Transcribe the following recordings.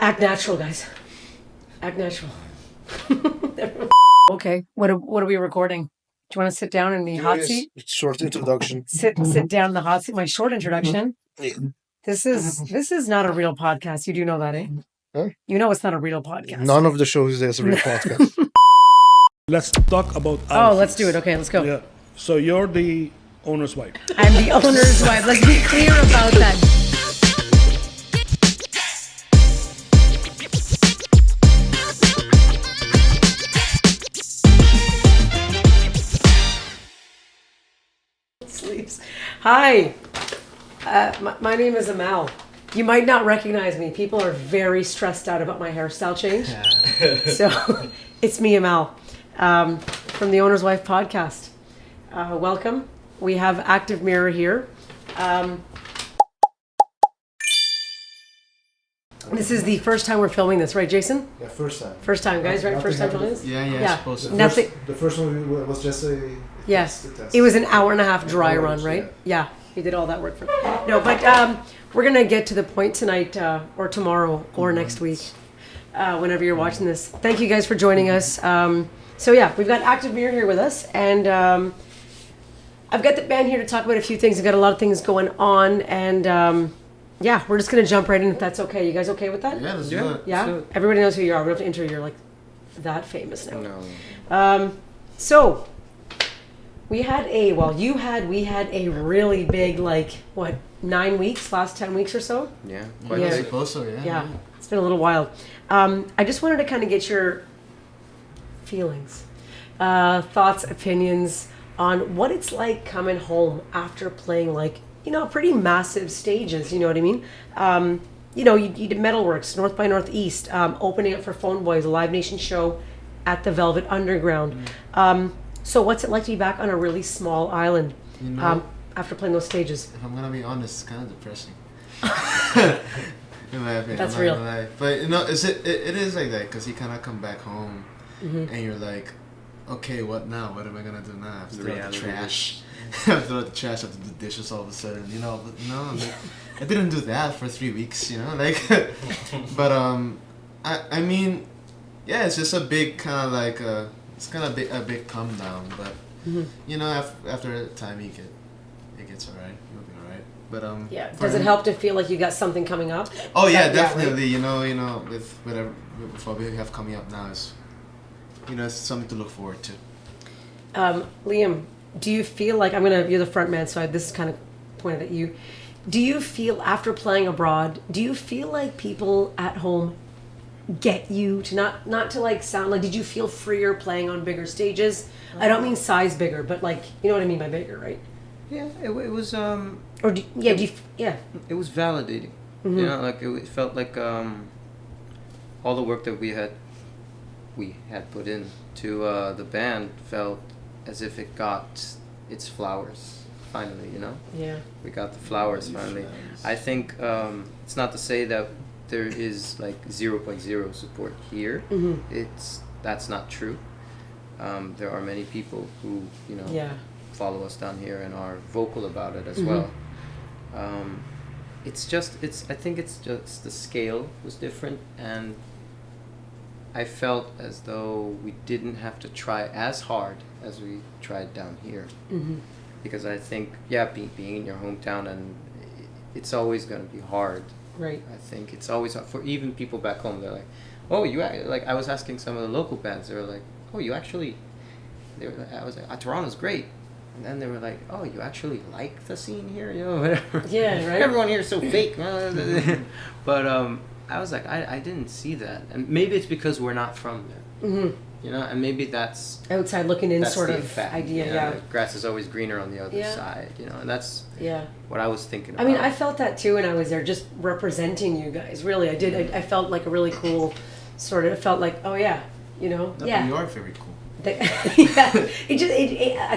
Act natural, guys. Act natural. Okay. What are we recording? Do you want to sit down in the hot seat? Short introduction. Sit down in the hot seat. My short introduction. Yeah. This is not a real podcast. You do know that, eh? Huh? You know it's not a real podcast. None of the shows is a real podcast. Let's talk about our let's do fees. it. Okay, let's go. Yeah. So you're the owner's wife. I'm the owner's wife. Let's be clear about that. Sleeps. Hi. My name is Amal. You might not recognize me. People are very stressed out about my hairstyle change. So it's me, Amal, from the Owner's Wife podcast. Welcome. We have Activemirror here. This is the first time we're filming this, right, Jason? Yeah, first time. First time, guys, right? First time filming this? Yeah, supposed to. Nothing. The first one was just a... Yes. test. It was an hour and a half dry Hours, run, right? Yeah. We did all that work for No, but we're going to get to the point tonight or tomorrow or next week, whenever you're watching this. Thank you guys for joining us. So yeah, we've got Activemirror here with us, and I've got the band here to talk about a few things. I've got a lot of things going on, and yeah, we're just going to jump right in if that's okay. You guys okay with that? Yeah, let's do it. Yeah? Everybody knows who you are. We don't have to intro you. You're like that famous now. No. So we had we had a really big, 9 weeks, last 10 weeks or so? Yeah, quite a big. Suppose so, yeah. Yeah, it's been a little wild. I just wanted to kind of get your feelings, thoughts, opinions on what it's like coming home after playing pretty massive stages, you know what I mean? You did Metalworks, North by Northeast, opening up for Phone Boys, a Live Nation show at the Velvet Underground. So what's it like to be back on a really small island after playing those stages? If I'm gonna be honest, it's kind of depressing. In my opinion, That's I'm not real. gonna lie. But it is like that because you kind of come back home and you're like, okay, what now? What am I gonna do now? I have to throw out the trash. I have to throw out the trash. I have to do dishes all of a sudden. But no, I didn't do that for 3 weeks. But I mean, yeah, it's just a big kind of it's kind of a big come down. But after time it gets alright. You'll be alright. But Yeah. Does it help to feel like you got something coming up? Oh yeah, Right? definitely. With whatever what we have coming up now is, it's something to look forward to. Liam, do you feel like you're the front man, so this is kind of pointed at you. Do you feel after playing abroad? Do you feel like people at home get you to not to sound like? Did you feel freer playing on bigger stages? I don't mean size bigger, but you know what I mean by bigger, right? Yeah, it was Or do you, it was validating. Mm-hmm. It felt like all the work that we had put in to the band felt as if it got its flowers finally. Yeah. We got the flowers finally. I think it's not to say that there is 0.0 support here. Mm-hmm. That's not true. There are many people who follow us down here and are vocal about it as Mm-hmm. well. I think it's just the scale was different, and I felt as though we didn't have to try as hard as we tried down here. Mm-hmm. Because I think, being in your hometown, and it's always going to be hard. Right. I think it's always hard for even people back home. They're like, oh, I was asking some of the local bands. They were like, oh, I was like, Toronto's great. And then they were like, oh, you actually like the scene here? Whatever. Yeah, right. Everyone here is so fake. But I was like, I didn't see that. And maybe it's because we're not from there. Mm-hmm. And maybe that's outside looking in that's sort the of effect, idea. Yeah. The grass is always greener on the other Yeah. side, and that's Yeah. what I was thinking about. I mean, I felt that too when I was there, just representing you guys. Really, I did. I felt like a really cool sort of. It felt like, oh yeah, No, yeah. You are very cool. I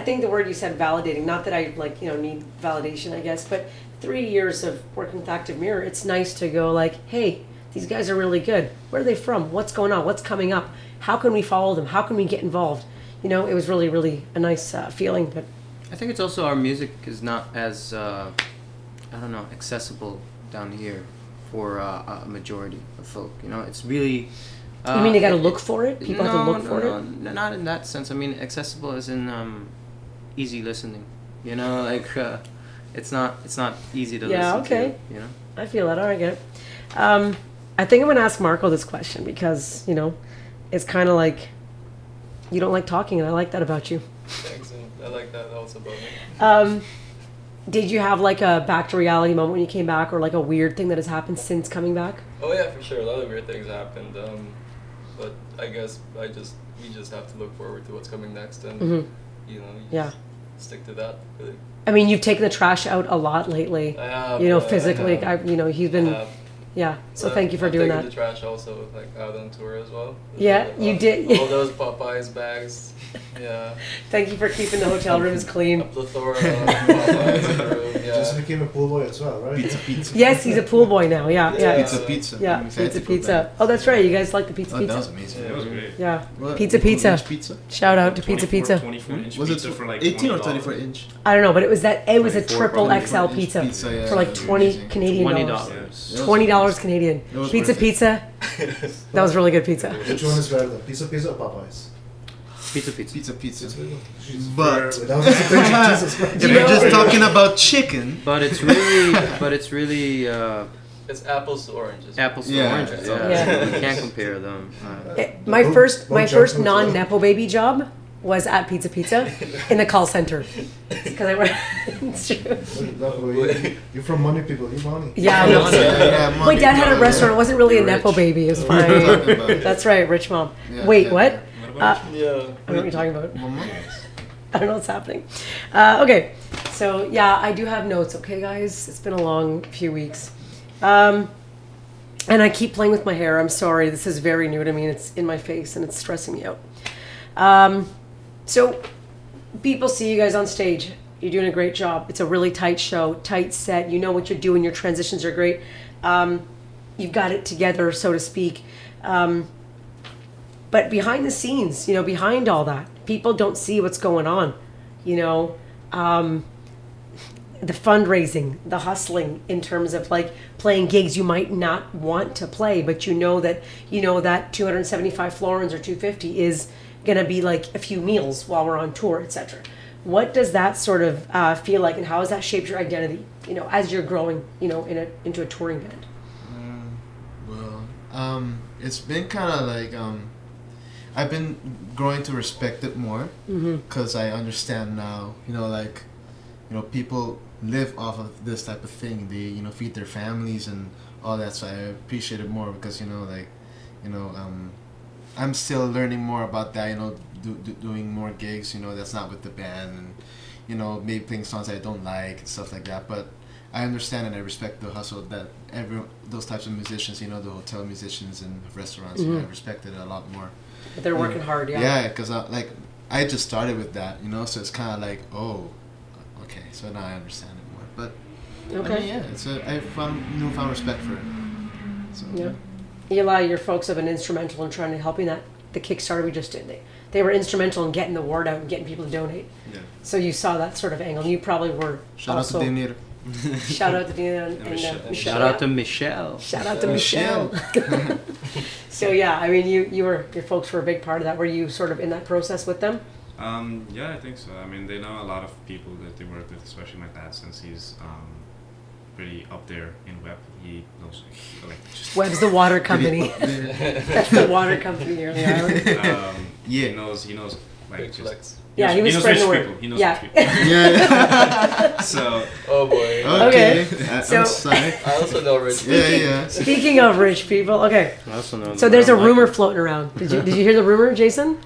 think the word you said, validating. Not that I need validation, I guess, but 3 years of working with Activemirror, it's nice to go hey, these guys are really good. Where are they from? What's going on? What's coming up? How can we follow them? How can we get involved? It was really, really a nice feeling. But I think it's also our music is not as accessible down here for a majority of folk. You know, it's really. You mean they got to look for it? People have to look for it? No, not in that sense. I mean, accessible as in easy listening. You know, like it's not easy to listen to. You know, I feel that. All right, I get it. I think I'm gonna ask Marco this question because it's kind of like you don't like talking, and I like that about you. Thanks, and I like that also about me. Did you have like a back to reality moment when you came back, or like a weird thing that has happened since coming back? Oh yeah, for sure. A lot of weird things happened, but I guess we just have to look forward to what's coming next, and you just stick to that. Really. I mean, you've taken the trash out a lot lately. I have. Physically. He's been. I have. Yeah. So thank you for doing taking that. the trash also, like out on tour as well. Yeah, you did. All those Popeyes bags. Yeah. Thank you for keeping the hotel rooms clean. A plethora of Popeyes in the room. Yeah. Just became a pool boy as well, right? Pizza. Yes, he's a pool boy now. Yeah. Pizza. Yeah, We've had to go pizza. back. Oh, that's right. You guys like the pizza. Oh, that was amazing. It was great. Yeah. What? Pizza. 18-inch pizza? Shout out to Pizza. 24-inch Was it pizza for like 18 or $20. 24 inch? I don't know, but it was a 24, triple probably XL pizza yeah, for like it was 20 amazing. Canadian $20. dollars. It was $20 amazing. Canadian. It was Pizza worth it. pizza. That was really good pizza. Which one is better, then? Pizza or Popeyes? Pizza. Pizza. Jesus, But that was just a picture, Jesus Christ. if you're just talking about chicken, But it's really It's apples to oranges. apples to Yeah. oranges. Yeah. Yeah. You can't compare them. My first jump non-nepo baby job was at Pizza in the call center. Because I went. It's true. You're from money people. You money. Yeah. My dad had a restaurant. It wasn't really a nepo baby. It was What are you fine. talking about? That's right, rich mom. Yeah, Wait, yeah, what? yeah. I Yeah. don't know what you're talking about. Well, money. I don't know what's happening. Okay, so yeah, I do have notes. Okay, guys, it's been a long few weeks, and I keep playing with my hair. I'm sorry, this is very new to me. And it's in my face, and it's stressing me out. So people see you guys on stage. You're doing a great job. It's a really tight show, tight set. You know what you're doing. Your transitions are great. You've got it together, so to speak. But behind the scenes, behind all that, people don't see what's going on. The fundraising, the hustling in terms of like playing gigs you might not want to play, but that 275 florins or 250 is going to be like a few meals while we're on tour, etc. What does that sort of feel like, and how has that shaped your identity, as you're growing, into a touring band? It's been kind of like I've been growing to respect it more because I understand now. People live off of this type of thing. They feed their families and all that. So I appreciate it more because I'm still learning more about that. Doing more gigs. That's not with the band and maybe playing songs I don't like and stuff like that. But I understand and I respect the hustle that those types of musicians, the hotel musicians and restaurants, I respect it a lot more. But they're working hard, yeah. Yeah, because I just started with that, so it's kind of like, oh, okay, so now I understand it more. But Okay. I found newfound respect for it. So. Yeah. Eli, your folks have been instrumental in trying to helping the Kickstarter we just did. They were instrumental in getting the word out and getting people to donate. Yeah. So you saw that sort of angle. You probably were Shout also... out to Daniel. Shout out to Dina and Michelle. Shout out to Michelle. Shout out to Michelle. So yeah, I mean, your folks were a big part of that. Were you sort of in that process with them? Yeah, I think so. I mean, they know a lot of people that they work with, especially my dad, since he's pretty up there in web. He knows, just Webb's the water company. That's the water company here on the island. he knows, like, Big just... flex. Yeah, he was knows spreading the rich word. people. He knows Yeah. rich people. Yeah. So, Oh boy. Okay. So- I'm sorry. I also know Rich. Yeah. Speaking of rich people, okay. I also know. So there's a rumor floating around. Did you hear the rumor, Jason?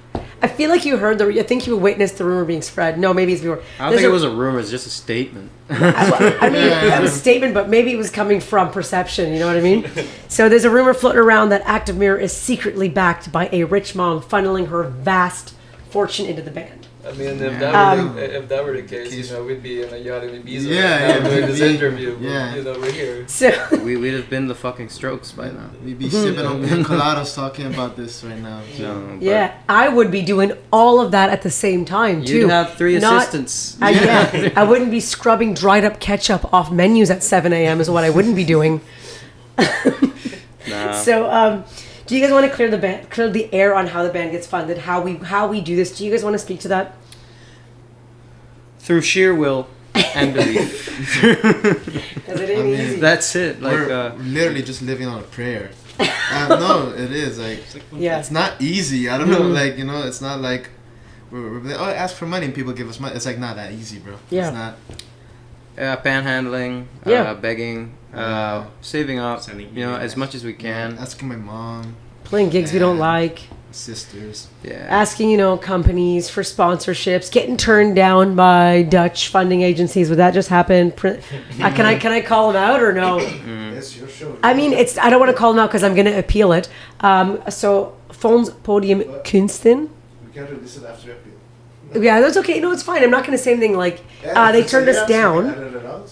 I feel like you heard I think you witnessed the rumor being spread. No, maybe it's before. I don't think it was a rumor. It's just a statement. I mean, it was a statement, but maybe it was coming from perception. You know what I mean? So there's a rumor floating around that Activemirror is secretly backed by a rich mom, funneling her vast fortune into the band. I mean, if that were the case, we'd be in a yacht in Ibiza Yeah, now doing this interview. yeah. We're here. So We'd have been the fucking Strokes by now. We'd be sipping on pina coladas talking about this right now. No, but yeah, I would be doing all of that at the same time too. You'd have 3 Not- assistants. I wouldn't be scrubbing dried up ketchup off menus at 7 a.m. is what I wouldn't be doing. Nah. So, do you guys want to clear the air on how the band gets funded, how we do this? Do you guys want to speak to that? Through sheer will and belief. Because it ain't easy. That's it. Like we're literally just living on a prayer. No, it is like Yeah. it's not easy. I don't know, like, you know, it's not like we're like, oh, ask for money and people give us money. It's like not that easy, bro. Yeah. It's not. panhandling, Yeah. begging, saving up, Sending you know, emails. as much as we can. Asking my mom, Playing gigs we don't like. sisters. Yeah. Asking, companies for sponsorships, getting turned down by Dutch funding agencies. Would that just happen? Can I call them out or no? It's your show. I mean, I don't want to call them out because I'm going to appeal it. So, Fonds Podium Kunsten. We can't release it after appeal. Yeah, that's okay. No, it's fine. I'm not going to say anything like they turned us down.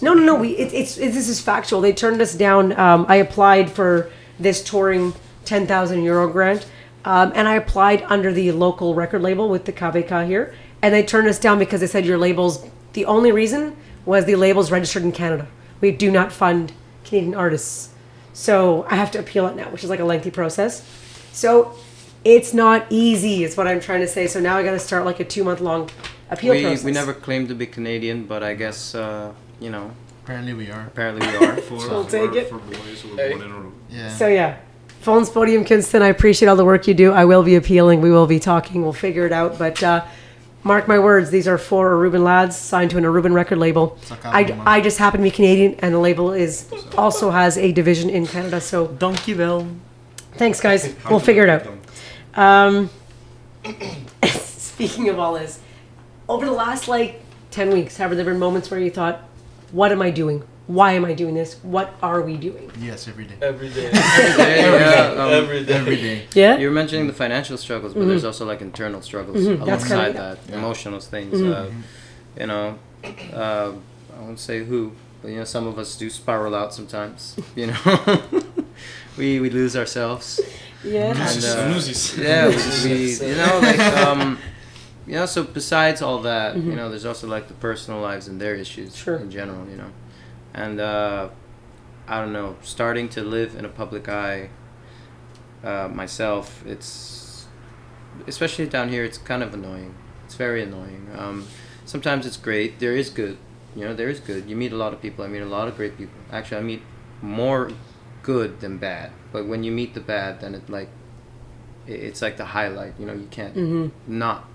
No. This is factual. They turned us down. I applied for this touring €10,000 grant, and I applied under the local record label with the KVK here, and they turned us down because they said your label's. The only reason was the label's registered in Canada. We do not fund Canadian artists, so I have to appeal it now, which is like a lengthy process. So it's not easy, is what I'm trying to say. So now I got to start like a 2-month-long appeal process. We never claimed to be Canadian, but I guess Apparently we are. apparently we are. We'll take it. For boys who were Hey. born in Aruba. Yeah. So yeah, Phones Podium Kinston, I appreciate all the work you do. I will be appealing. We will be talking. We'll figure it out. But mark my words, these are 4 Aruban lads signed to an Aruban record label. I just happen to be Canadian, and the label also has a division in Canada. So Donkey Bell. thanks, guys. We'll figure it out. Speaking of all this, over the last 10 weeks, have there been moments where you thought, what am I doing? Why am I doing this? What are we doing? Yes, every day. Every day. Every day. Every day. Yeah? You're mentioning the financial struggles, but there's also like internal struggles That's alongside kinda- that, emotional things. I won't say who, but some of us do spiral out sometimes. We lose ourselves. Yeah. And, Snoozes. yeah, so besides all that, there's also like the personal lives and their issues Sure. in general, and I don't know, starting to live in a public eye myself, it's, especially down here, it's kind of annoying. It's very annoying. Sometimes it's great. There is good. There is good. You meet a lot of people. I meet a lot of great people. Actually, I meet more good than bad. But when you meet the bad, then it's like the highlight. You can't not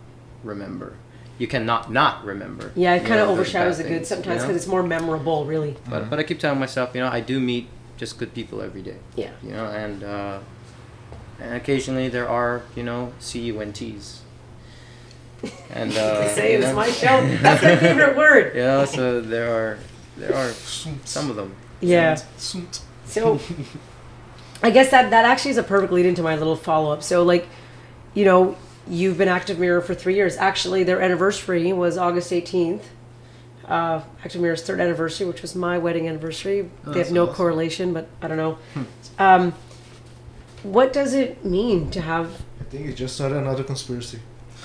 remember. You cannot not remember. Yeah, it kind of the overshadows bad the good things, sometimes because it's more memorable, really. But I keep telling myself, I do meet just good people every day. Yeah. And occasionally there are, CUNTs. And Say it's my show. That's my favorite word. So there are some of them. Yeah. So I guess that actually is a perfect lead into my little follow-up. So you've been Activemirror for 3 years. Actually, their anniversary was August 18th. Activemirror's 3rd anniversary, which was my wedding anniversary. They have no correlation, but I don't know. What does it mean to have... I think you just started another conspiracy.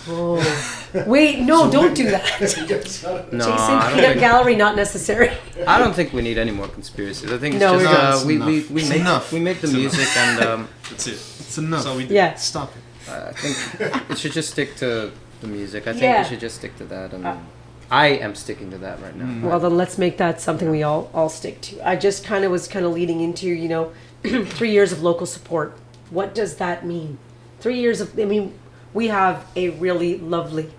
Oh. Wait, no, don't do that. You just started- No, Jason, I don't peanut think, gallery, not necessary. I don't think we need any more conspiracies. I think it's No, just we don't. we It's make enough. we make the music and That's it. It's enough. So we Yeah. Stop it. I think it should just stick to the music. I think Yeah. we should just stick to that. And I am sticking to that right now. Well, then let's make that something we all stick to. I just was leading into, 3 years of local support. What does that mean? 3 years of, we have a really lovely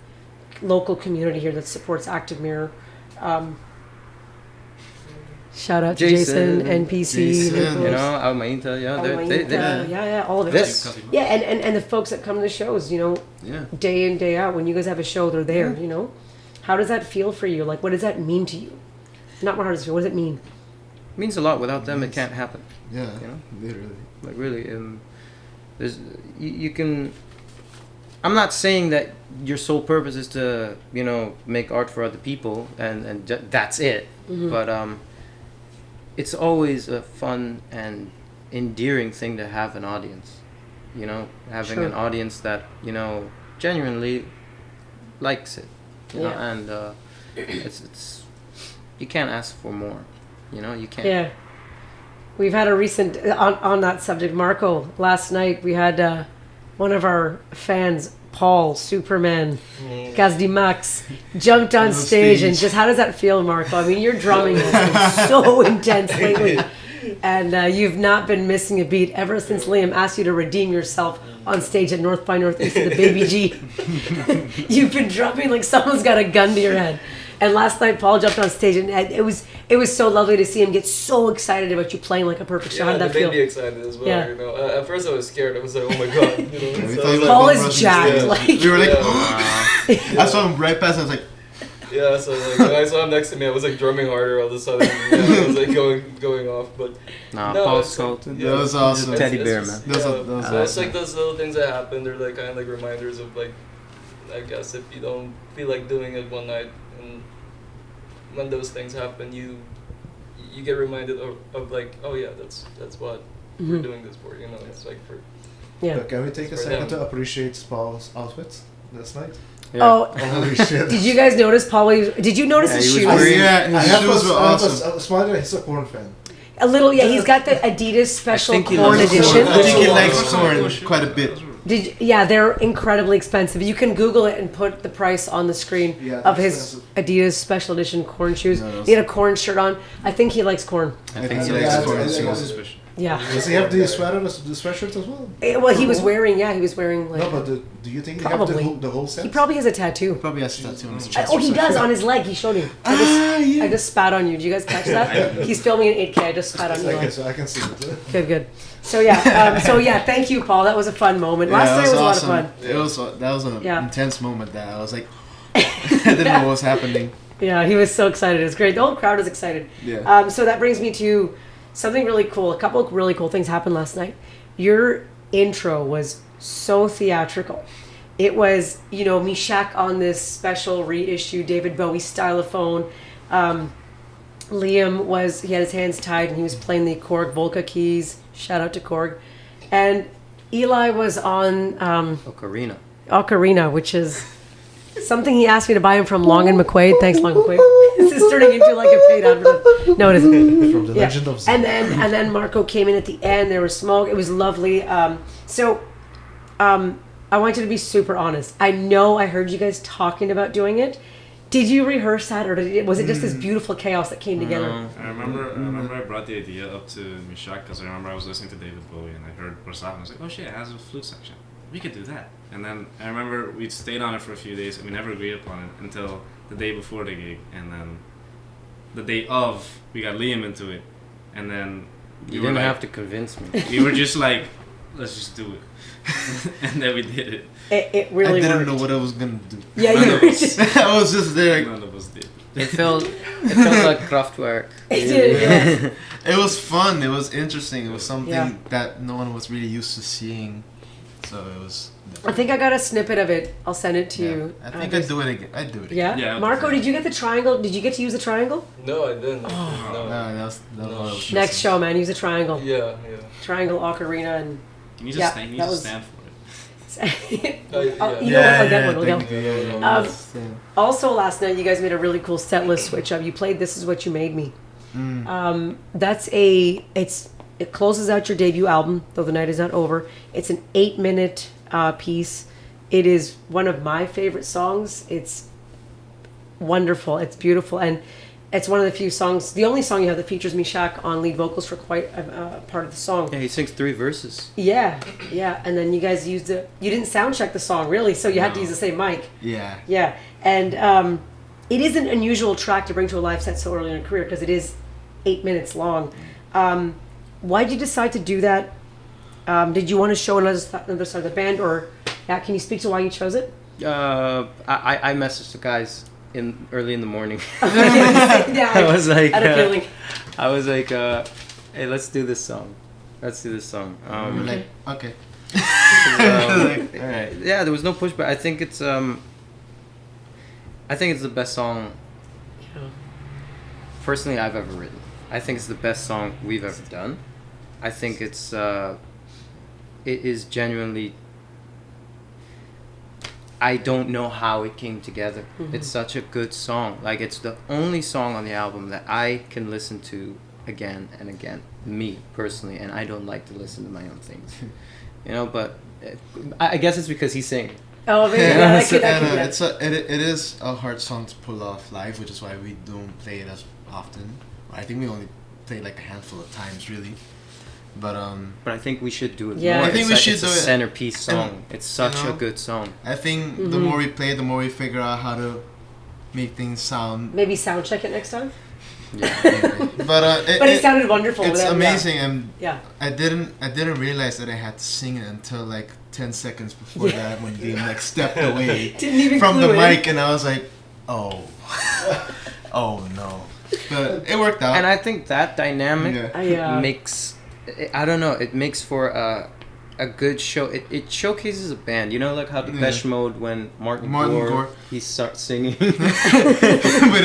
local community here that supports Activemirror. Shout out to Jason, NPC, Jason. Nicholas, Almainta, yeah, all of it. This. Yeah, and the folks that come to the shows, Yeah. day in, day out, when you guys have a show, they're there, How does that feel for you? What does that mean to you? Not what does it feel, what does it mean? It means a lot. Without them, it can't happen. Yeah. You know? Literally. Like really, there's you can. I'm not saying that your sole purpose is to make art for other people and that's it. But it's always a fun and endearing thing to have an audience. Having an audience that genuinely likes it. And it's you can't ask for more. You can't. Yeah. we've had a recent on that subject, Marco. Last night we had one of our fans, Paul Superman, Gazdi Max, jumped on stage and just how does that feel, Marco? I mean, your drumming has been so intense lately, and you've not been missing a beat ever since Liam asked you to redeem yourself on stage at North by Northeast of the Baby G. You've been drumming like someone's got a gun to your head. And last night, Paul jumped on stage, and it was so lovely to see him get so excited about you playing like a perfect shot. How did that feel? It made me excited as well. Yeah. You know, at first I was scared. I was like, oh my god. You know, so I was like, Paul is jacked. Like We were like, Yeah. I saw him right past. I was like, yeah. So like when I saw him next to me, I was like drumming harder all of a sudden. Yeah, I was like going off, but Nah, no, Paul's it's cool. like- that was awesome. It's teddy It's bear, just- man. That was- yeah, that was so it's awesome. like those little things that happen. They're like kind of like reminders of like, I guess if you don't feel like doing it one night, and when those things happen, you get reminded of like, oh yeah, that's what we're doing this for. You know, it's like for yeah. But can we take a For second them. to appreciate Paul's outfits last night? Oh, Holy shit. did you guys notice Paul? Did you notice Yeah, his he shoes? was wearing- Yeah, his shoes were awesome. A Spider, he's a corn fan. A little, yeah. He's got the Adidas Special think he Corn loves Edition. I think he Oh, likes those are corn cool shoes. quite a bit. Yeah, they're incredibly expensive. You can Google it and put the price on the screen Yeah, of they're his expensive. Adidas Special Edition corn shoes. No, those- He had a corn shirt on. I think he likes corn. I think he Yeah, likes yeah, corn yeah, too. yeah. Yeah. Does he have the sweater, the sweatshirt as well? Well, he was wearing. Yeah, he was wearing like. No, but do you think they Probably. have the whole set? He probably has a tattoo. Probably has a tattoo on his chest. Oh, he does on his leg. He showed me. I just spat on you. Did you guys catch that? He's filming an 8K. I just spat on your Okay, leg. so I can see it. Good. So yeah, thank you, Paul. That was a fun moment. Last night was a lot of fun. That was an Yeah. intense moment that I was like, I didn't know what was happening. Yeah, he was so excited. It was great. The whole crowd was excited. Yeah. So that brings me to something really cool. A couple of really cool things happened last night. Your intro was so theatrical. It was, Mishak on this special reissue David Bowie stylophone. Liam he had his hands tied and he was playing the Korg Volca keys. Shout out to Korg. And Eli was on Ocarina. Ocarina, which is something he asked me to buy him from Long and McQuaid. Thanks, Long McQuaid. This is turning into like a paid advertisement. No, it isn't. From the Yeah. Legend of Zelda. And then Marco came in at the end. There was smoke. It was lovely. I want you to be super honest. I know I heard you guys talking about doing it. Did you rehearse that, or was it just this beautiful chaos that came together? I remember I brought the idea up to Mishak because I remember I was listening to David Bowie and I heard Warszawa and I was like, oh shit, it has a flute section. We could do that. And then I remember we stayed on it for a few days and we never agreed upon it until the day before the gig. And then the day of, we got Liam into it. And then You didn't have to convince me. we were just like, let's just do it. And then we did it. It really I didn't worked. know what I was gonna do. Yeah, None you of were us. just, I was just there. None of us did. It felt like Kraftwerk. it did, yeah. It was fun. It was interesting. It was something Yeah. that no one was really used to seeing. So it was. I think I got a snippet of it. I'll send it to Yeah. you. I think I'd do it again. I'd do it again. Yeah? Yeah, Marco, yeah. did you get the triangle? Did you get to use the triangle? no, I didn't. Oh. No. No, that was what I was Next missing. show, man. Use a triangle. Yeah. Triangle Ocarina and You need to Yeah, stand, you that need to was- stand for it. Oh, you know what? Yeah, I'll get yeah, one. We'll go. thank you. Yeah, Um, yeah. Also, last night you guys made a really cool set list switch up. You played "This Is What You Made Me." It closes out your debut album, though the night is not over. It's an 8-minute piece. It is one of my favorite songs. It's wonderful. It's beautiful, and it's one of the few songs, the only song you have that features Mishak on lead vocals for quite a part of the song. Yeah, he sings 3 verses. Yeah, and then you guys used it. You didn't sound check the song really, so you had to use the same mic. Yeah. Yeah, and it is an unusual track to bring to a live set so early in your career because it is 8 minutes long. Why did you decide to do that? Did you want to show another side of the band, or can you speak to why you chose it? I messaged the guys early in the morning. Yeah, I was like, I had a feeling. hey, let's do this song. We're like, okay. Um, All right. yeah, there was no pushback. I think it's the best song personally I've ever written. I think it's the best song we've ever done. I think it is genuinely. I don't know how it came together. It's such a good song. Like, it's the only song on the album that I can listen to again and again. Me personally, and I don't like to listen to my own things, you know. But I guess it's because he's singing. Oh, maybe I could, yeah. It is a hard song to pull off live, which is why we don't play it as often. I think we only play like a handful of times, really. But I think we should do it Yeah. more. I think we should it's do a it. centerpiece song. And, It's such you know, a good song. I think the more we play, the more we figure out how to make things sound. Maybe sound check it next time. Yeah. But It sounded wonderful. It's without- amazing, and Yeah. I didn't realize that I had to sing it until like 10 seconds before that, when Liam like stepped away Didn't even from the clue in. mic, and I was like, oh, oh no. But it worked out. And I think that dynamic Yeah. makes, I don't know, it makes for a good show. It showcases a band. You know, like how Depeche Mode, when Martin Gore, he starts singing. with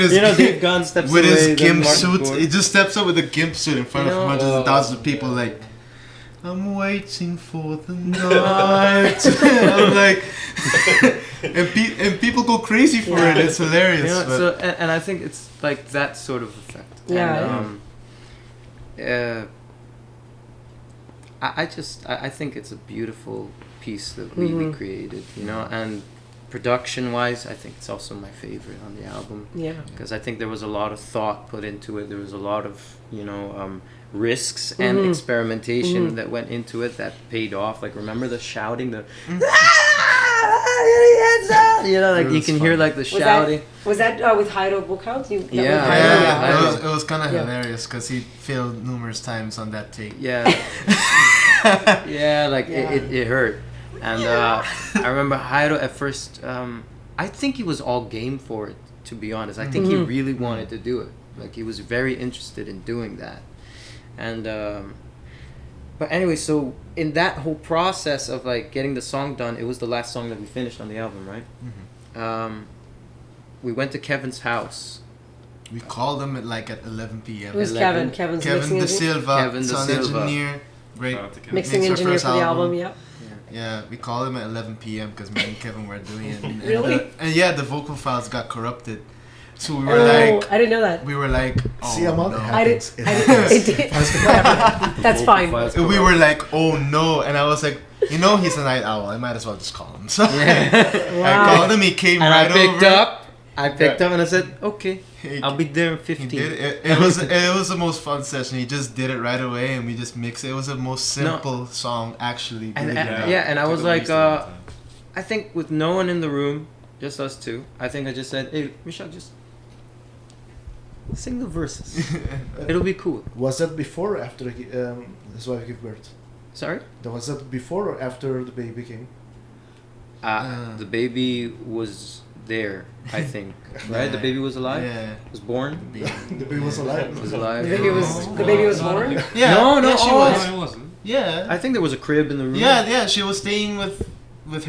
his, you know, Dave Gunn steps with away. his then gimp Martin suit. Gore. He just steps up with a gimp suit in front You of know, hundreds of thousands of people, like, I'm waiting for the night. I'm like, and people go crazy for it. It's hilarious. You know, but- so and I think it's like that sort of effect. Yeah. And, I think it's a beautiful piece that we created, you know, and production wise, I think it's also my favorite on the album. Yeah. Because I think there was a lot of thought put into it. There was a lot of, you know, risks and experimentation that went into it that paid off. Like, remember the shouting, the you know, like It you was can fun. hear like the Was shouting. that with Heido Bookhouse? Yeah. Yeah, it was kind of Yeah. hilarious because he failed numerous times on that take. Yeah. Yeah, like it hurt. And I remember Jairo at first, I think he was all game for it, to be honest. I think he really wanted to do it. Like, he was very interested in doing that. And, but anyway, so in that whole process of, like, getting the song done, it was the last song that we finished on the album, right? We went to Kevin's house. We called him at 11 p.m. Who's 11. Kevin? Kevin's Kevin mixing De engineer? Silva, Kevin De sound Silva. engineer, great. Shout out to Kevin. Mixing Makes our engineer first for the album. album. Yep. Yeah, we called him at 11 p.m. because me and Kevin were doing it. And, Really? And yeah, the vocal files got corrupted. So we were Oh, like, I didn't know that. oh See, Amal, no. it I didn't. happens. It I happens. didn't. It did. Whatever. That's fine. We were like, oh no. And I was like, you know, he's a night owl. I might as well just call him. So Wow. I called him. He came And right I picked over. up. I picked up and I said, okay, He- I'll be there in He 15. did it. It was the most fun session. He just did it right away, and we just mixed it. It was the most simple song, actually. And, believe it or not. yeah, and I Took was at like, least a long time. I think with no one in the room, just us two, I think I just said, hey, Michelle, just sing the verses. It'll be cool. Was that before or after his wife gave birth? Sorry? Was that before or after the baby came? The baby was there, I think. Right? The baby was alive? Yeah. Was born? The baby was alive. Was alive? The baby was born. Yeah. No, no, yeah, she oh, was. No, it wasn't. Yeah. I think there was a crib in the room. Yeah. She was staying with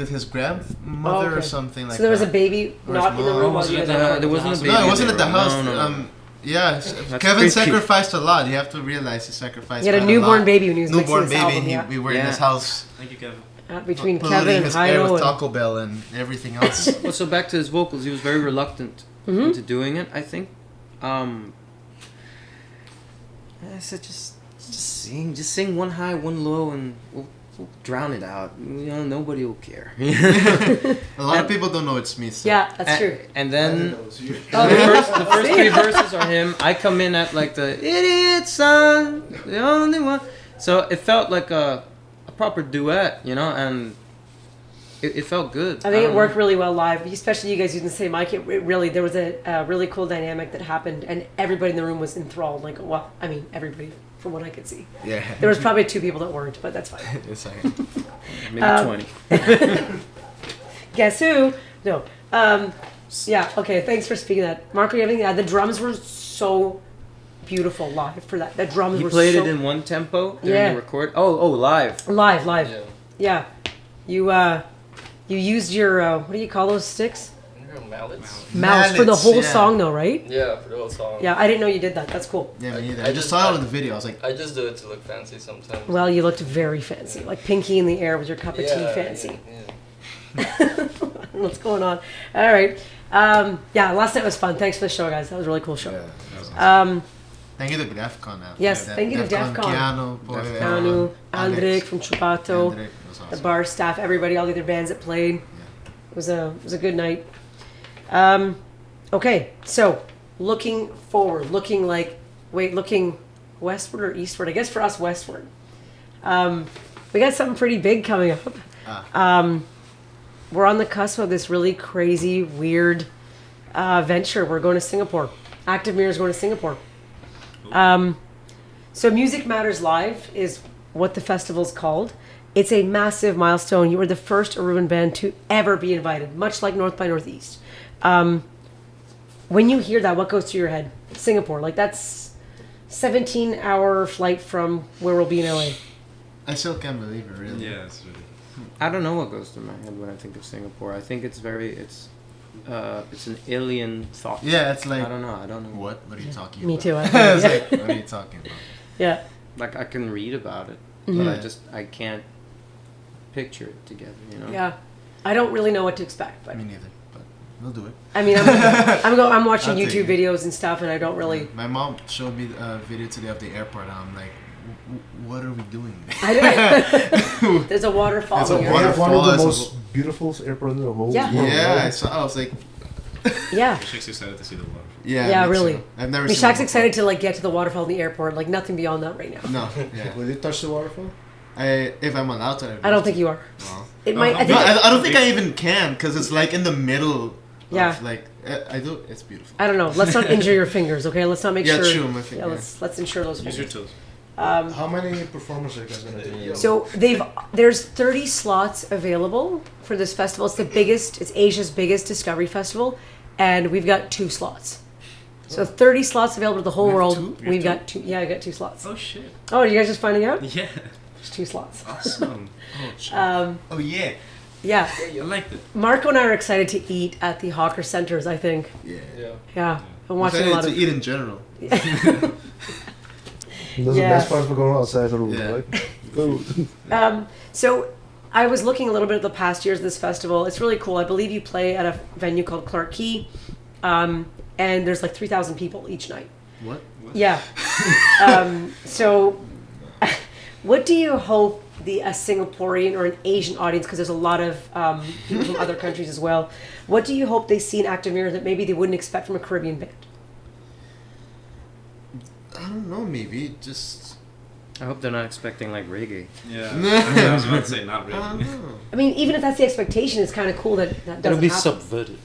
his grandmother Oh, or okay. something like So there was a that. baby Or not his in the mom. room. Was while it you at guys the- were- there wasn't a baby. No, it wasn't at the No, house. no. Yeah, Kevin creepy. sacrificed a lot. You have to realize he sacrificed. He had a quite newborn lot. baby when he was Newborn mixing baby, this album. and Yeah. we were in Yeah. his house. Thank you, Kevin. Between polluting Kevin and his air Heido with and Taco Bell and everything else. Well, so back to his vocals, he was very reluctant into doing it, I think. I said, just sing one high, one low, and we'll drown it out. You know, nobody will care. A lot of people don't know it's me. So. yeah, that's true. And then Oh, the first three verses are him. I come in at like the idiot son, the only one. So it felt like a proper duet, you know, and it felt good. I think it don't worked know. really well live, especially you guys using the same mic. It really, there was a really cool dynamic that happened, and everybody in the room was enthralled. Like, well, I mean, everybody from what I could see. Yeah. There was probably 2 people that weren't, but that's fine. It's like, Maybe 20. Guess who? No. Yeah. Okay. Thanks for speaking of that, Marco. You have anything? The drums were so beautiful live for that. The drums He were played so it in one tempo during Yeah. the record. Oh, live. live. Yeah. Yeah. You used your what do you call those sticks? Mallets. Mallets for the Mallets, whole yeah. song, though, right? Yeah, for the whole song. Yeah, I didn't know you did that. That's cool. yeah, me neither. I I just just- saw it on the video. I was like, I just do it to look fancy sometimes. Well, you looked very fancy, like pinky in the air with your cup of tea, fancy. Yeah. What's going on? All right. Yeah, last night was fun. Thanks for the show, guys. That was a really cool show. yeah. Thank you to DEFCON. Yes, thank you to DEFCON. Keanu, Keanu, Andrik from Chupato, Andrik was the awesome. bar staff, everybody, all the other bands that played. It was a good night. Okay, so looking forward, looking westward or eastward? I guess for us, westward. We got something pretty big coming up. We're on the cusp of this really crazy, weird venture. We're going to Singapore. Activemirror is going to Singapore. So Music Matters Live is what the festival's called. It's a massive milestone. You were the first Aruban band to ever be invited, much like North by Northeast. When you hear that, what goes through your head? Singapore, like that's 17-hour flight from where we'll be in LA. I still can't believe it, really. Yeah, it's really. I don't know what goes through my head when I think of Singapore. I think it's an alien thought. Yeah, it's like. I don't know. What are you talking Me about? too. It's like, what are you talking about? Yeah. Like I can read about it, Mhm. but I can't picture it together. You know. Yeah. I don't really know what to expect, but Me neither, but we'll do it. I mean, I'm watching I'll take YouTube it. videos and stuff, and I don't really. My mom showed me a video today of the airport, and I'm like, what are we doing? There's a waterfall There's a here. One of waterfall the is a- most beautiful airport in the whole Yeah. world. Yeah, right? I saw. I was like, Yeah. Mishak's excited to see the waterfall. Yeah, me really. too. I've never seen. Mishak's one excited to like get to the waterfall in the airport. Like nothing beyond that right now. before. No, yeah. Will you touch the waterfall? If I'm allowed to. I don't think you are. No. It might. I No, think. I don't think I even can, because it's like in the middle. Yeah. Of like I do. It's beautiful. I don't know. Let's not injure your fingers, okay? Let's not make Yeah, sure. true, my finger, Yeah, yeah. let's ensure those Use your fingers. toes. How many performers are you guys gonna do? So there's 30 slots available for this festival. It's the biggest. It's Asia's biggest discovery festival, and we've got 2 slots. So 30 slots available to the whole We have world. 2? We've got 2. Yeah, I got 2 slots. Oh shit! Oh, are you guys just finding out? Yeah, There's 2 slots. awesome. Oh, shit. Oh yeah. Yeah. I liked it. Marco and I are excited to eat at the hawker centers. I think. Yeah. Yeah. Yeah, I'm I'm watching a excited lot to of. eat in general. That's Yeah. the best part of going outside the room, Yeah. right? Food. So I was looking a little bit at the past years of this festival. It's really cool. I believe you play at a venue called Clark Key, and there's like 3,000 people each night. What? Yeah. So, what do you hope a Singaporean or an Asian audience, because there's a lot of people from other countries as well, what do you hope they see in Activemirror that maybe they wouldn't expect from a Caribbean band? I don't know. Maybe just. I hope they're not expecting like reggae. Yeah, I was about to say not I don't really. know. I mean, even if that's the expectation, it's kind of cool that that doesn't happen. subverted.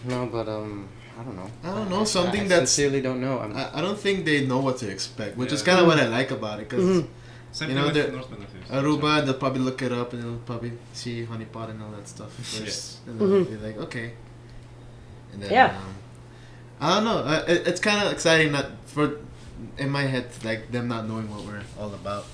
No, but I don't know. I don't know, something I that's- sincerely don't know. I don't think they know what to expect, which is Yeah. kind of what I like about it, because Same You thing know, with the- North by Northeast. Aruba, they'll probably look it up and they'll probably see honeypot and all that stuff first, and they'll be like, okay. And then, Yeah. I don't know. It's kind of exciting that in my head, like them not knowing what we're all about.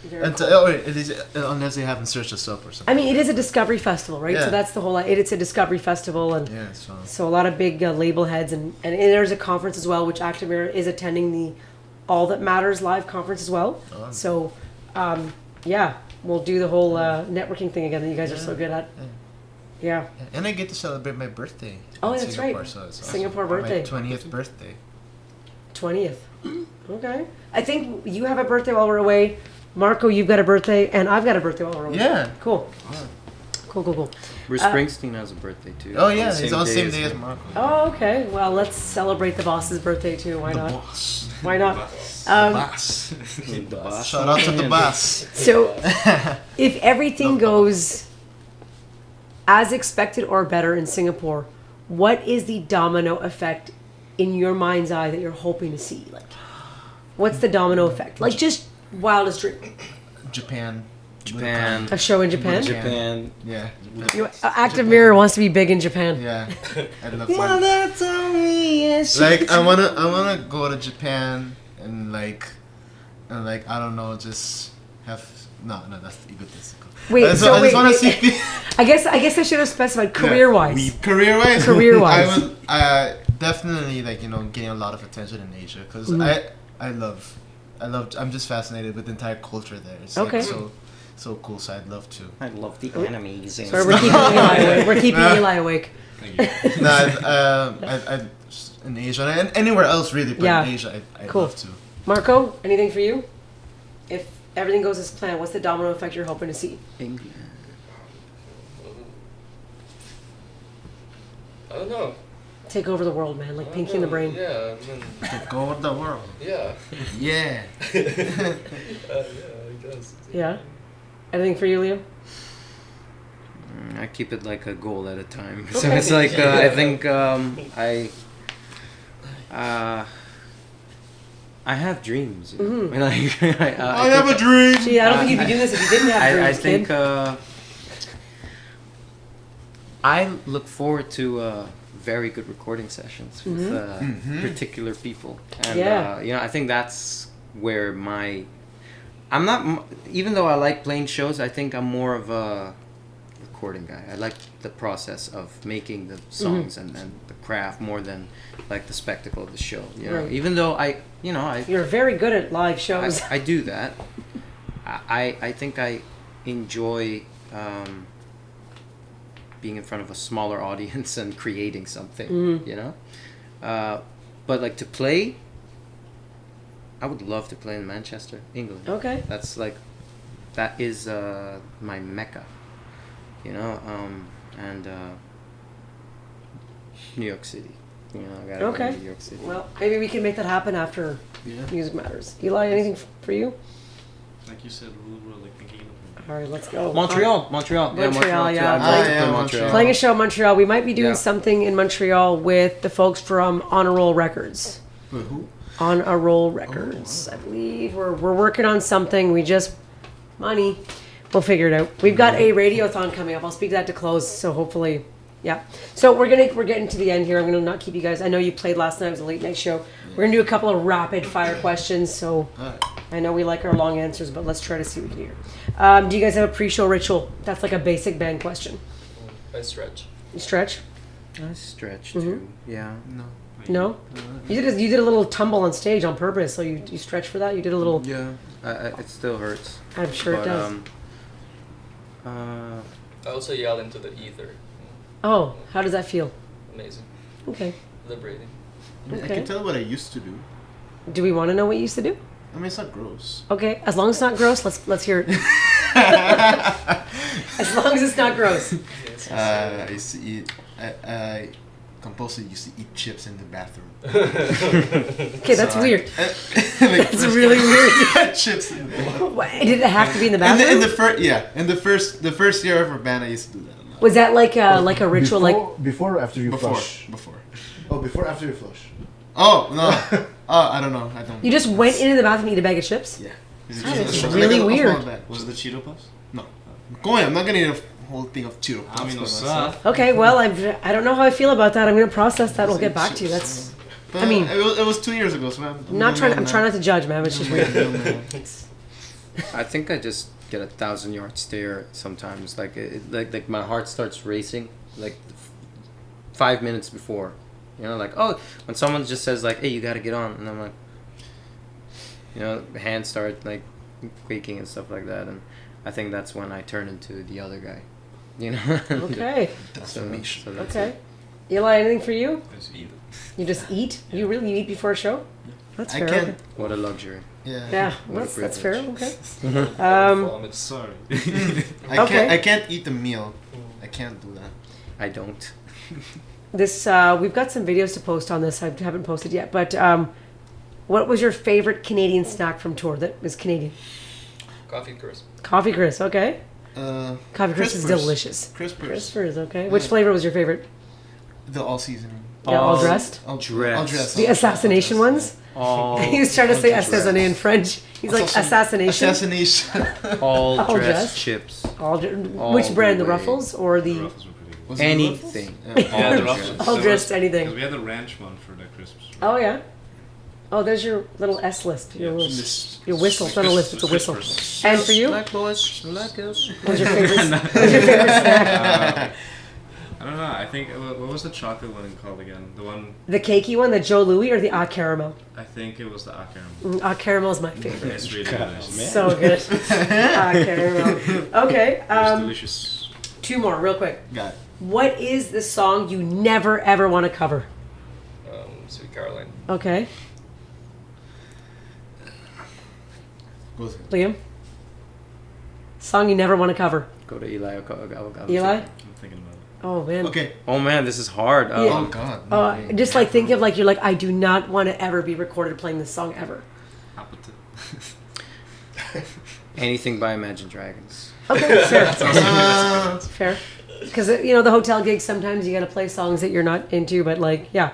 Very Until, cool. it is, unless they haven't searched us up or something. I mean, it is a discovery festival, right? Yeah. So that's the whole. It's a discovery festival, and Yeah, so. so a lot of big label heads, and there's a conference as well, which Activemirror is attending, the All That Matters live conference as well. Oh. So, yeah, we'll do the whole networking thing again that you guys are so good at. Yeah. And I get to celebrate my birthday. Oh, in that's Singapore, right. So it's Singapore awesome. birthday. My 20th birthday. 20th. Okay. I think you have a birthday while we're away. Marco, you've got a birthday, and I've got a birthday while we're away. Yeah. Cool. Cool. Bruce Springsteen has a birthday too. Oh yeah, the it's on the same as day as him. Marco. Oh, okay. Well, let's celebrate the boss's birthday too. Why not? Boss. Why not? Boss. The boss. Shout out to the boss. So, if everything goes as expected or better in Singapore, what is the domino effect in your mind's eye that you're hoping to see? Like, what's the domino effect? Like, just wildest dream. Japan. Japan. A show in Japan? Japan. Yeah. Activemirror wants to be big in Japan. Yeah. I'd love to. Like I wanna go to Japan and like I don't know, just have no that's egotistical. Wait, I so just wanna wait. see I guess I should have specified career-wise. Career-wise, Career-wise. I would definitely getting a lot of attention in Asia, because I'm just fascinated with the entire culture there. It's Okay. like so cool. So I'd love to. I love the enemies. Sorry, we're keeping Eli awake. We're keeping Eli awake. Thank you. No, I in Asia and anywhere else really, but Yeah. in Asia I'd Cool. love to. Marco, anything for you? If everything goes as planned, what's the domino effect you're hoping to see? England. I don't know. Take over the world, man, like I Pinky don't in the know. Brain. Yeah, I mean, Take over the world. yeah. Yeah. Yeah, I guess. Yeah. Anything for you, Leo? I keep it like a goal at a time. So Okay. it's like I think I have dreams. You know? And I have a dream. Gee, I don't think you'd be doing this if you didn't have dreams, I think kid. I look forward to very good recording sessions with particular people, and Yeah. you know, I think that's where I'm not even though I like playing shows. I think I'm more of a recording guy. I like the process of making the songs and the craft more than like the spectacle of the show. You know, Right. even though I You're very good at live shows. I do that. I think I enjoy being in front of a smaller audience and creating something, you know? But like to play, I would love to play in Manchester, England. Okay. That's like, that is my mecca, you know? And New York City. You know, I gotta go Okay. to New York City. Well, maybe we can make that happen after Music Matters. Eli, anything for you? Like you said, we're like thinking of All right, let's go. Montreal. Montreal, too. yeah. I'd love to yeah, play Montreal. Playing a show in Montreal. We might be doing Yeah. something in Montreal with the folks from On a Roll Records. Wait, who? On a Roll Records, I believe. We're working on something. We just money. We'll figure it out. We've got a radiothon coming up. I'll speak that to close. So hopefully, yeah. So we're getting to the end here. I'm gonna not keep you guys. I know you played last night. It was a late night show. We're gonna do a couple of rapid fire questions. So I know we like our long answers, but let's try to see what we can hear. Do you guys have a pre-show ritual? That's like a basic band question. I stretch. You stretch? I stretch too. Yeah. No. No. You did a little tumble on stage on purpose. So you stretch for that. You did a little. Yeah. It still hurts. I'm sure it does. I also yell into the ether. Oh, how does that feel? Amazing. Okay. Liberating. I Okay. can tell what I used to do. Do we want to know what you used to do? I mean, it's not gross. Okay, as long as it's not gross, let's hear it. As long as it's not gross. I used to eat. I compulsively used to eat chips in the bathroom. Okay, that's So weird. That's That's really weird. chips. In the Why, did it have to be in the in bathroom? the first year of our band, I used to do that a lot. Was that like a ritual? Before or after you flush? Before. Oh, before or after you flush? Oh no. I don't know. I don't. You just went into the bathroom and eat a bag of chips? Yeah. That's Like really a full weird. bag. Was it the Cheeto Puffs? No. Go on. I'm not gonna eat a whole thing of Cheeto Puffs I mean, by no myself. Okay, well I don't know how I feel about that. I'm gonna process that. We'll get back to you. That's But I mean- it was 2 years ago, so I'm I'm trying not to judge, man. It's just weird. I think I just get 1,000-yard stare sometimes. Like like my heart starts racing like 5 minutes before. You know, like when someone just says like, "Hey, you got to get on," and I'm like, you know, hands start like quaking and stuff like that, and I think that's when I turn into the other guy. You know. Okay. So that's Okay. it. Eli, anything for you? I just eat it. You just eat? You really eat before a show? That's I fair. can't. Okay. What a luxury. Yeah. Yeah, What a that's fair. privilege. Okay. Vomit. Sorry. Okay. I can't eat the meal. I can't do that. I don't. This we've got some videos to post on this. I haven't posted yet, but what was your favorite Canadian snack from tour that was Canadian? Coffee crisp. Coffee crisp, okay. Coffee crisp is Crispers. delicious. Crispers. Crispers, okay. Which flavor was your favorite? The all seasoning. Yeah, all dressed. All Dressed. dressed. The assassination ones. All He was trying to say dressed. assassiné in French. He's like assassination. Assassination. all All dressed dressed? chips. All which brand? The the way. Ruffles or The the Ruffles were pretty good. Was it the Anything. Ruffles? Yeah. Yeah, the All Ruffles. dressed. all There dressed was- anything? 'cause we had the ranch one for the crisps. Oh yeah. Oh, there's your little S list. Your, little, your whistle. It's not a list. It's a whistle. Crispers. And for you, Black boys, black girls. what was your favorite? What was your favorite snack? I don't know. I think what was the chocolate one called again? The one The cakey one, the Joe Louis, or the Ah Caramel? I think it was the caramel. Ah Caramel is my favorite. It's really delicious. So good. Ah Caramel. Okay. It was delicious. Two more, real quick. Got it. What is the song you never ever want to cover? Sweet Caroline. Okay. Go ahead. Liam? Song you never want to cover. Go to Eli. Eli? I'm thinking about it. Oh, man. Okay. Oh man, this is hard. Yeah. Oh God. Just like think of like you're like I do not want to ever be recorded playing this song ever. Appetite. Anything by Imagine Dragons. Okay, fair. Fair. Because the hotel gigs sometimes you got to play songs that you're not into, but like yeah,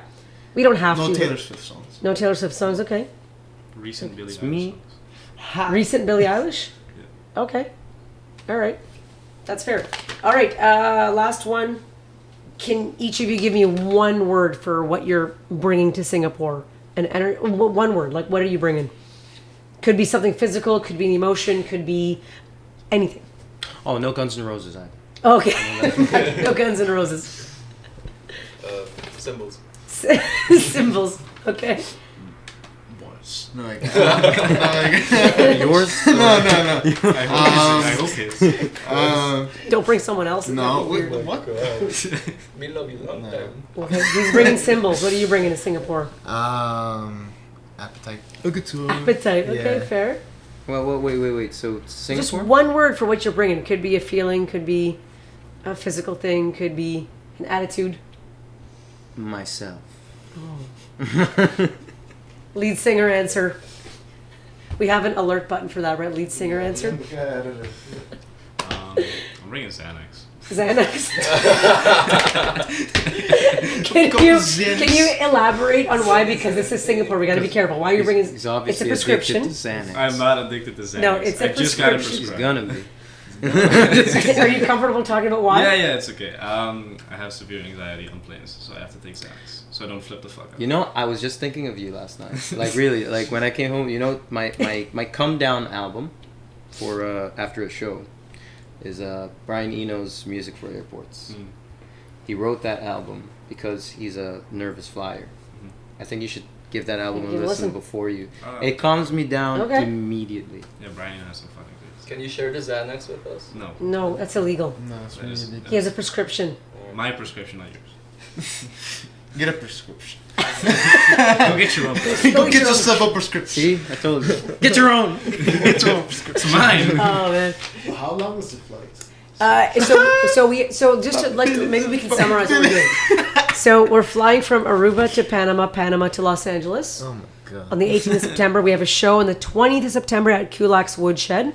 we don't have No to. Taylor Swift songs. No Taylor Swift songs. Okay. Recent Billie It's Eilish me. songs. Recent Billie Eilish. Okay. All right. That's fair. All right. Last one. Can each of you give me one word for what you're bringing to Singapore? One word. Like what are you bringing? Could be something physical. Could be an emotion. Could be anything. Oh, no Guns N' Roses. Okay. No Guns N' Roses. Symbols. Symbols. Okay. Boys. No, I can't. Yours? No. I hope his. Don't bring someone else. No. That'd be weird. What? We love you long time. Okay. He's bringing symbols. What are you bringing to Singapore? Appetite. A guitar. Appetite. Okay, Yeah. fair. Well, wait. So Just Singapore? one word for what you're bringing. Could be a feeling. Could be a physical thing. Could be an attitude. Myself. Lead singer answer. We have an alert button for that, right? Lead singer answer. I'm bringing Xanax. Xanax. Can you elaborate on why? Because this is Singapore. We got to be careful. Why are you bringing? He's obviously it's a prescription. addicted to Xanax. I'm not addicted to Xanax. No, it's a I just got it prescription. He's prescribed. gonna be. Are you comfortable talking about why? Yeah, it's okay. I have severe anxiety on planes, so I have to take Xanax, so I don't flip the fuck out. You know, I was just thinking of you last night. Like really, like when I came home, my Come Down album for after a show is Brian Eno's Music for Airports. Mm. He wrote that album because he's a nervous flyer. Mhm. I think you should give that album a Give it a listen listen. before you. Oh. It calms me down Okay. immediately. Yeah, Brian has some fucking things. Can you share the Xanax with us? No, No, that's illegal. No, it's that is, He has a prescription. my prescription, not yours. Get a prescription. Go get your own. Go get yourself a prescription. See, I told you. Get your own. Get your own prescription. It's mine. Oh man. How long is the flight? Maybe we can summarize what we're doing. So we're flying from Aruba to Panama to Los Angeles. Oh my god. On the 18th of September, we have a show on the 20th of September at Kulak's Woodshed.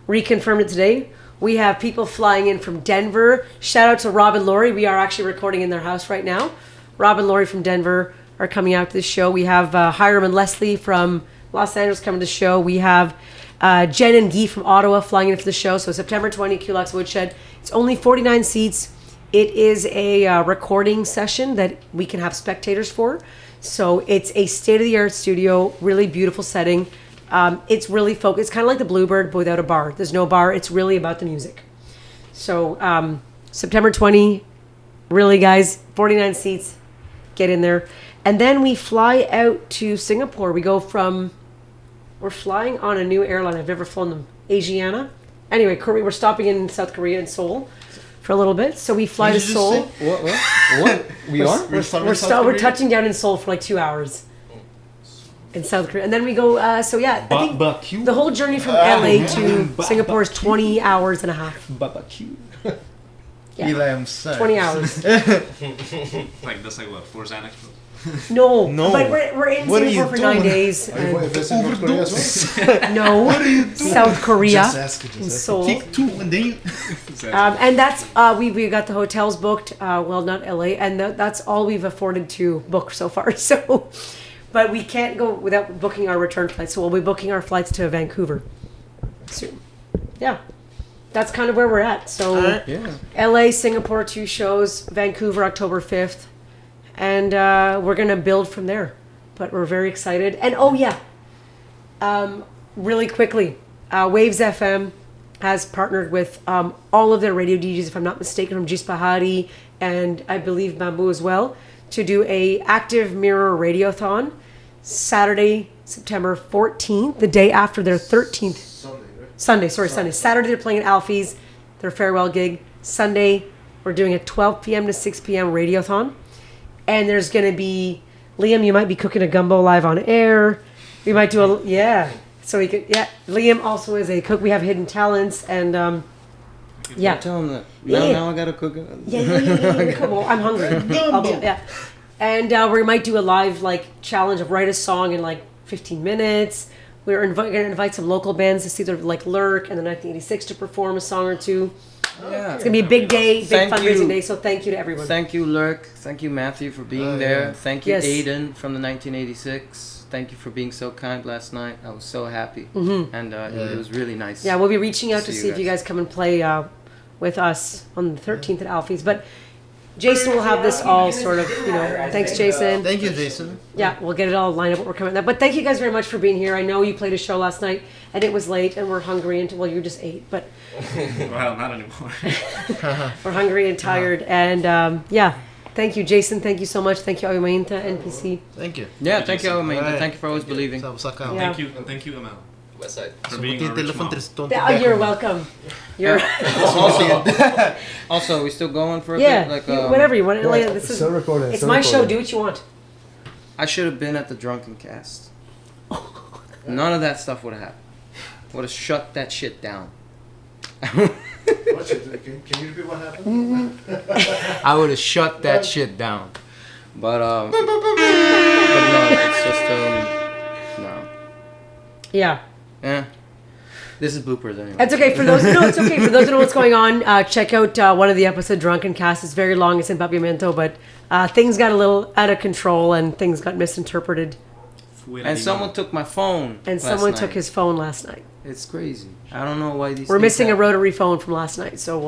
Reconfirmed it today. We have people flying in from Denver. Shout out to Rob and Lori. We are actually recording in their house right now. Rob and Lori from Denver are coming out to this show. We have Hiram and Leslie from Los Angeles coming to the show. We have Jen and Guy from Ottawa flying in for the show. So September 20, Kulak's Woodshed. It's only 49 seats. It is a recording session that we can have spectators for. So it's a state-of-the-art studio, really beautiful setting. It's really focused, kind of like the Bluebird, but without a bar. There's no bar. It's really about the music. So September 20, really, guys, 49 seats. Get in there. And then we fly out to Singapore. We're flying on a new airline. I've never flown them. Asiana. Anyway, we're stopping in South Korea in Seoul for a little bit. So we fly to Seoul. What? We are? We're touching down in Seoul for like 2 hours in South Korea, and then we go. I think the whole journey from LA to Singapore is 20 hours and a half. Yeah. Eli, I'm sad. 20 hours. Like that's like what 4 Xanax pills? No, No. but we're in What are Singapore you for 9 doing? days. Are you investing in North Korea as well? No, South Korea Just asking. in Seoul. And then And that's we got the hotels booked. Well, not LA, and that's all we've afforded to book so far. So, but we can't go without booking our return flights. So we'll be booking our flights to Vancouver soon. Yeah, that's kind of where we're at. So, Yeah. LA, Singapore, 2 shows. Vancouver, October 5th, and we're gonna build from there. But we're very excited. And really quickly, Waves FM has partnered with all of their radio DJs, if I'm not mistaken, from Jis Bahari and I believe Bamboo as well, to do a Activemirror Radiothon Saturday, September 14th, the day after their 13th. Sunday. Saturday they're playing at Alfie's, their farewell gig. Sunday we're doing a 12 p.m. to 6 p.m. Radiothon. And there's going to be, Liam, you might be cooking a gumbo live on air. We might do So we could, yeah. Liam also is a cook. We have hidden talents, and yeah. Tell him that. Yeah. Now I gotta cook it. Yeah. Come on, I'm hungry. Yeah. And we might do a live challenge of write a song in 15 minutes. We're going to invite some local bands to see their Lurk and the 1986 to perform a song or two. Yeah. It's gonna be a big day, big Thank fundraising you. day. So thank you to everyone. Thank you, Lurk. Thank you, Matthew, for being there. Thank you, Yes. Aiden from the 1986. Thank you for being so kind last night. I was so happy, and it was really nice. Yeah, we'll be reaching out to See see you if you guys come and play with us on the 13th at Alfie's. But Jason will have this all sort of, thanks, Jason. Thank you, Jason. Yeah, we'll get it all lined up what we're coming. But thank you guys very much for being here. I know you played a show last night, and it was late, and we're hungry, and you just ate, but Well, not anymore. we're hungry and tired. And thank you, Jason. Thank you so much. Thank you, Ayumainta, NPC. Thank you. Yeah, thank you, Amin. Alright. Thank you for always believing. Sa Osaka. Yeah. Thank you, Amel, West Side. for being our rich mom. You're welcome. You're Also, we still going for a yeah, bit? whatever you want. Yeah, This is still recording. it's still my show. recording. Do what you want. I should have been at the drunken cast. None of that stuff would have happened. Would have shut that shit down. What you do? Can you repeat what happened? I would have shut that shit down. But no, it's just no. Yeah. Yeah. This is bloopers anyway. That's okay. For those it's okay. For those who know what's going on, check out one of the episodes, Drunken Cast. It's very long. It's in Papiamento, but things got a little out of control and things got misinterpreted. And someone took my phone. And last someone night. took his phone last night. It's crazy. I don't know why these. We're things missing a happen. rotary phone from last night, so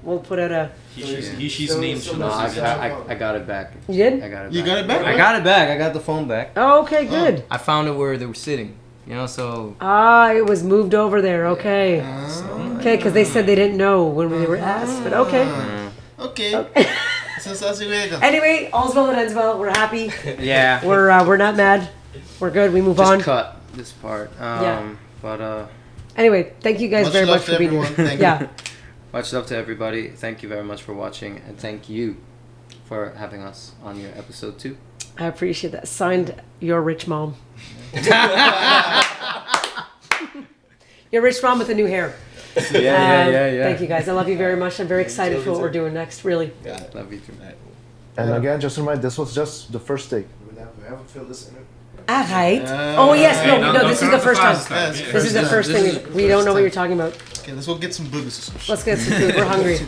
we'll put out a. She's named. No, I got it back. You did? I got it. You back. got it back? I got it back. I got the phone back. Oh, okay, good. I found it where they were sitting. So. It was moved over there. Okay. Okay, because they said they didn't know when they were asked, but okay. Okay. Anyway, all's well that ends well. We're happy. Yeah. We're not mad. We're good. We move Just on. cut this part. Yeah. But Anyway, thank you guys Much very love much to for being everyone. here. Thank Yeah. much love to everybody. Thank you very much for watching, and thank you for having us on your episode 2. I appreciate that. Signed, your rich mom. Your rich mom with the new hair. Yeah. Thank you guys. I love you very much. I'm very excited for what we're doing next. Really. Love you too. And again, just remind, this was just the first take. We haven't filled this in. All right. Oh yes, Hey, no, don't this is turn the up the first time. fast time. Yeah, This is the first thing. We don't know what you're talking about. Okay, let's go get some boobies or some shit. Let's get some food. We're hungry.